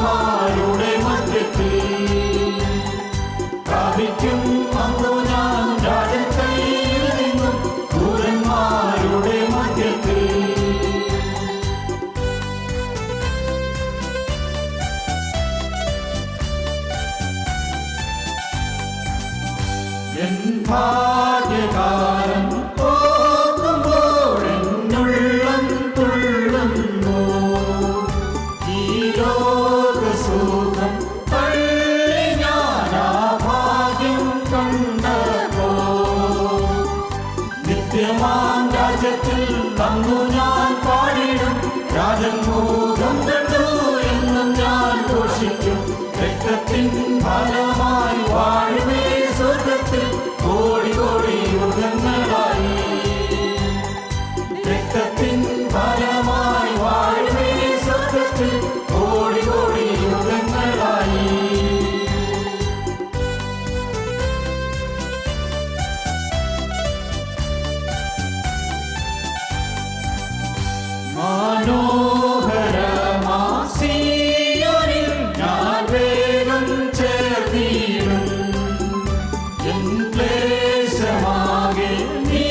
ദൂതന്മാരുടെ മധ്യത്തിൽ പ്രാപിക്കും അന്നു ഞാൻ രാജൻ കയ്യിൽ നിന്നും ദൂതന്മാരുടെ മധ്യത്തിൽ. എൻ ഭാഗ്യകാലം ഓർക്കുമ്പോഴെന്നുള്ളം തുള്ളുന്നു. ഈ ലോകസുഖം തള്ളി ഞാൻ ആ ഭാഗ്യം കണ്ടപ്പോ നിത്യമാം രാജ്യത്തിൽ അന്നു ഞാൻ പാടിടും. രാജൻ മുഖം കണ്ടു എന്നും ഞാൻ ഘോഷിക്കും. രക്തത്തിൻ ഫലമായി വാഴുവേ സ്വർഗത്തിൽ കോടി കോടി യുഗങ്ങളായി. രക്തത്തിൻ ഫലമായി വാഴുവേ സ്വർഗത്തിൽ കോടി കോടി യുഗങ്ങളായി. മനോഹരമാസിയോനിൽ ഞാൻ വേഗം ചേർന്നിടും. എൻ ക്ലേശമാകെ നീ